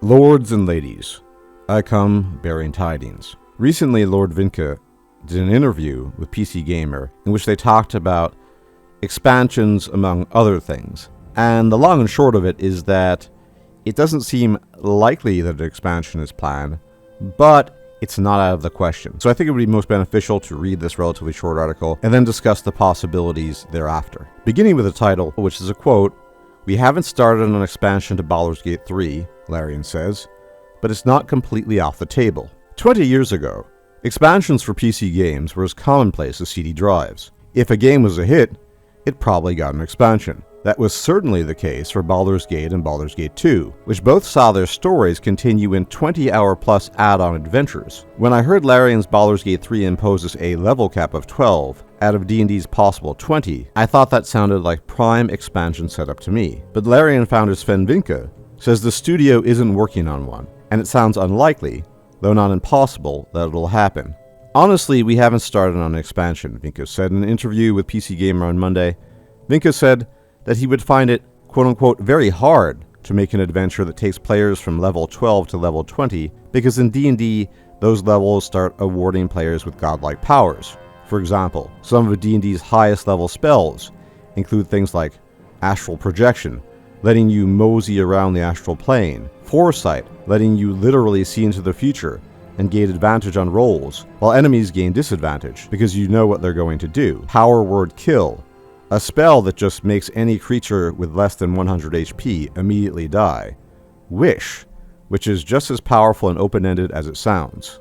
Lords and ladies, I come bearing tidings. Recently, Lord Vincke did an interview with PC Gamer in which they talked about expansions among other things. And the long and short of it is that it doesn't seem likely that an expansion is planned, but it's not out of the question. So I think it would be most beneficial to read this relatively short article and then discuss the possibilities thereafter. Beginning with the title, which is a quote, "We haven't started on an expansion to Baldur's Gate 3, Larian says, but it's not completely off the table. 20 years ago, expansions for PC games were as commonplace as CD drives. If a game was a hit, it probably got an expansion. That was certainly the case for Baldur's Gate and Baldur's Gate 2, which both saw their stories continue in 20-hour-plus add-on adventures. When I heard Larian's Baldur's Gate 3 imposes a level cap of 12 out of D&D's possible 20, I thought that sounded like prime expansion setup to me. But Larian founder Sven Vincke says the studio isn't working on one, and it sounds unlikely, though not impossible, that it'll happen. Honestly, we haven't started on an expansion," Vincke said in an interview with PC Gamer on Monday. Vincke said that he would find it, quote-unquote, very hard to make an adventure that takes players from level 12 to level 20, because in D&D, those levels start awarding players with godlike powers. For example, some of D&D's highest level spells include things like astral projection, letting you mosey around the astral plane, foresight, letting you literally see into the future and gain advantage on rolls, while enemies gain disadvantage because you know what they're going to do, power word kill, a spell that just makes any creature with less than 100 HP immediately die, wish, which is just as powerful and open-ended as it sounds.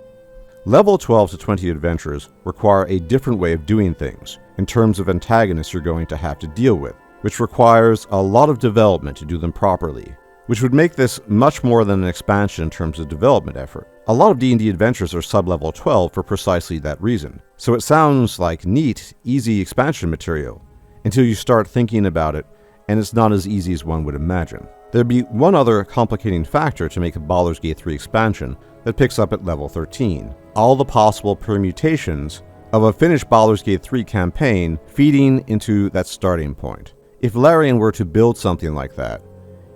Level 12 to 20 adventures require a different way of doing things in terms of antagonists you're going to have to deal with, which requires a lot of development to do them properly, which would make this much more than an expansion in terms of development effort. A lot of D&D adventures are sub-level 12 for precisely that reason, so it sounds like neat, easy expansion material, until you start thinking about it, and it's not as easy as one would imagine. There'd be one other complicating factor to make a Baldur's Gate 3 expansion that picks up at level 13. All the possible permutations of a finished Baldur's Gate 3 campaign feeding into that starting point. If Larian were to build something like that,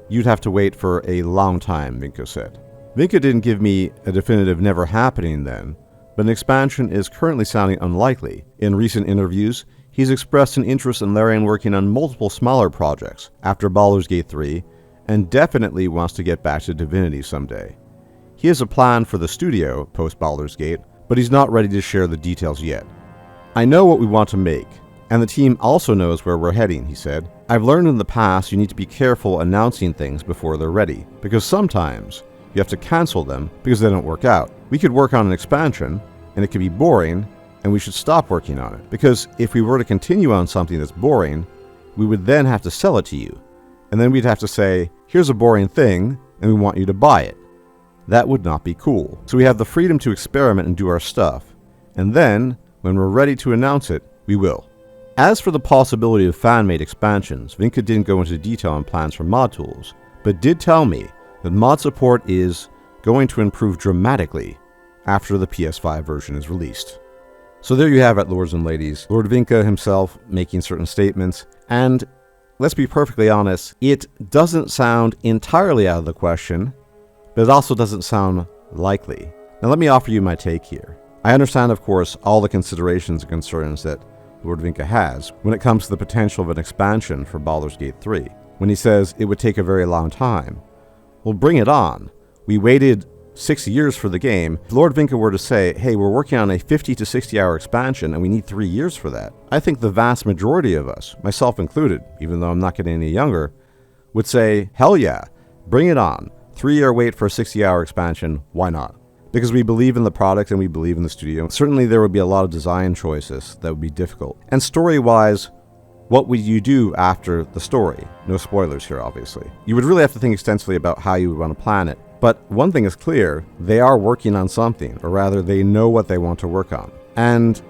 you'd have to wait for a long time, Vincke said. Vincke didn't give me a definitive never happening then, but an expansion is currently sounding unlikely. In recent interviews, he's expressed an interest in Larian working on multiple smaller projects after Baldur's Gate 3, and definitely wants to get back to Divinity someday. He has a plan for the studio post Baldur's Gate, but he's not ready to share the details yet. "I know what we want to make, and the team also knows where we're heading," he said. "I've learned in the past you need to be careful announcing things before they're ready, because sometimes you have to cancel them because they don't work out. We could work on an expansion, and it could be boring, and we should stop working on it. Because if we were to continue on something that's boring, we would then have to sell it to you. And then we'd have to say, here's a boring thing, and we want you to buy it. That would not be cool. So we have the freedom to experiment and do our stuff. And then, when we're ready to announce it, we will." As for the possibility of fan-made expansions, Vincke didn't go into detail on plans for mod tools, but did tell me that mod support is going to improve dramatically after the PS5 version is released. So there you have it, lords and ladies. Lord Vincke himself making certain statements, and let's be perfectly honest, it doesn't sound entirely out of the question, but it also doesn't sound likely. Now let me offer you my take here. I understand, of course, all the considerations and concerns that Lord Vincke has when it comes to the potential of an expansion for Baldur's Gate 3, when he says it would take a very long time. Well, bring it on. We waited 6 years for the game. If Lord Vincke were to say, hey, we're working on a 50 to 60 hour expansion and we need 3 years for that, I think the vast majority of us, myself included, even though I'm not getting any younger, would say, hell yeah, bring it on. 3-year wait for a 60-hour expansion, why not? Because we believe in the product and we believe in the studio. Certainly there would be a lot of design choices that would be difficult. And story-wise, what would you do after the story? No spoilers here, obviously. You would really have to think extensively about how you would want to plan it. But one thing is clear, they are working on something, or rather they know what they want to work on. And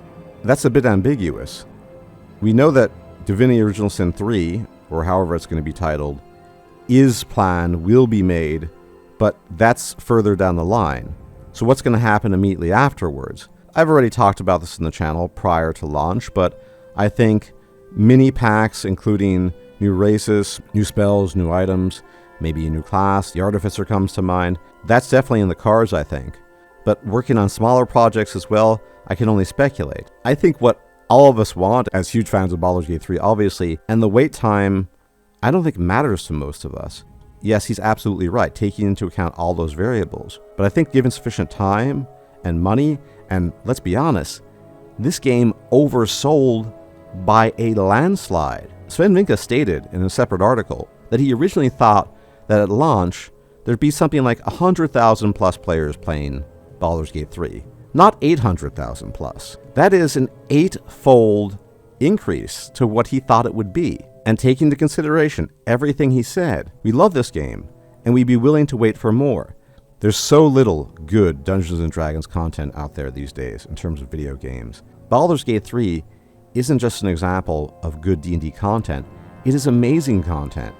that's a bit ambiguous. We know that Divinity Original Sin 3, or however it's going to be titled, is planned, will be made, but that's further down the line. So what's going to happen immediately afterwards? I've already talked about this in the channel prior to launch, but I think mini packs, including new races, new spells, new items, maybe a new class, the Artificer comes to mind. That's definitely in the cards, I think. But working on smaller projects as well, I can only speculate. I think what all of us want, as huge fans of Baldur's Gate 3, obviously, and the wait time, I don't think matters to most of us. Yes, he's absolutely right, taking into account all those variables. But I think given sufficient time and money, and let's be honest, this game oversold by a landslide. Sven Vincke stated in a separate article that he originally thought that at launch, there'd be something like 100,000 plus players playing Baldur's Gate 3, not 800,000 plus. That is an 8-fold increase to what he thought it would be. And taking into consideration everything he said, we love this game, and we'd be willing to wait for more. There's so little good Dungeons & Dragons content out there these days in terms of video games. Baldur's Gate 3 isn't just an example of good D&D content, it is amazing content.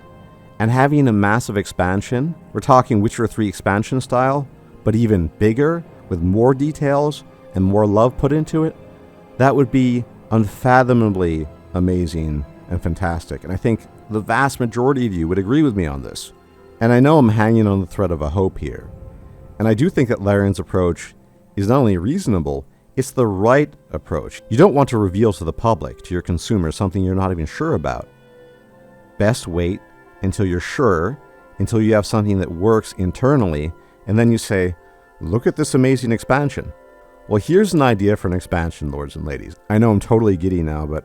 And having a massive expansion, we're talking Witcher 3 expansion style, but even bigger, with more details and more love put into it, that would be unfathomably amazing and fantastic. And I think the vast majority of you would agree with me on this. And I know I'm hanging on the thread of a hope here. And I do think that Larian's approach is not only reasonable, it's the right approach. You don't want to reveal to the public, to your consumers, something you're not even sure about. Best wait until you're sure, until you have something that works internally, and then you say, look at this amazing expansion. Well, here's an idea for an expansion, lords and ladies. I know I'm totally giddy now, but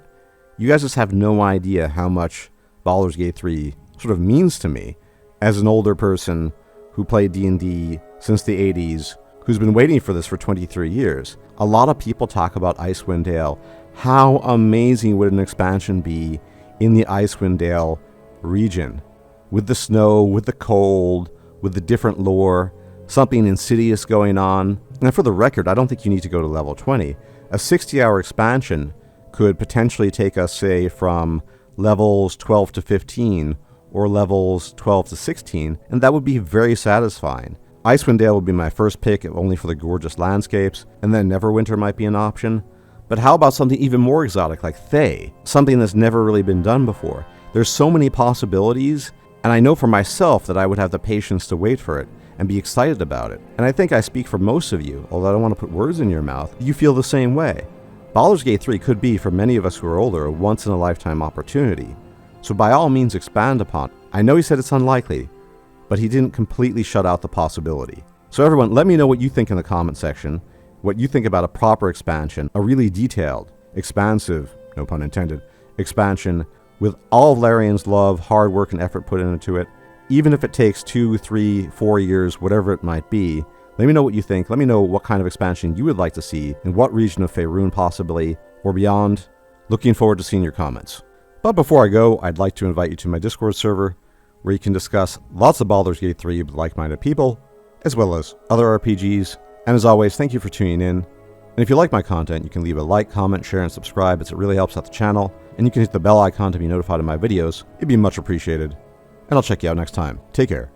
you guys just have no idea how much Baldur's Gate 3 sort of means to me as an older person who played D&D since the 80s, who's been waiting for this for 23 years. A lot of people talk about Icewind Dale. How amazing would an expansion be in the Icewind Dale region? With the snow, with the cold, with the different lore, something insidious going on. And for the record, I don't think you need to go to level 20. A 60-hour expansion could potentially take us, say, from levels 12 to 15 or levels 12 to 16, and that would be very satisfying. Icewind Dale would be my first pick, if only for the gorgeous landscapes, and then Neverwinter might be an option. But how about something even more exotic like Thay? Something that's never really been done before. There's so many possibilities, and I know for myself that I would have the patience to wait for it and be excited about it. And I think I speak for most of you, although I don't want to put words in your mouth, you feel the same way. Baldur's Gate 3 could be, for many of us who are older, a once-in-a-lifetime opportunity. So by all means expand upon it. I know he said it's unlikely, but he didn't completely shut out the possibility. So everyone, let me know what you think in the comment section, what you think about a proper expansion, a really detailed, expansive, no pun intended, expansion with all of Larian's love, hard work, and effort put into it. Even if it takes 2, 3, 4 years, whatever it might be, let me know what you think. Let me know what kind of expansion you would like to see, in what region of Faerun possibly, or beyond. Looking forward to seeing your comments. But before I go, I'd like to invite you to my Discord server, where you can discuss lots of Baldur's Gate 3 with like-minded people, as well as other RPGs. And as always, thank you for tuning in. And if you like my content, you can leave a like, comment, share, and subscribe, as it really helps out the channel. And you can hit the bell icon to be notified of my videos. It'd be much appreciated. And I'll check you out next time. Take care.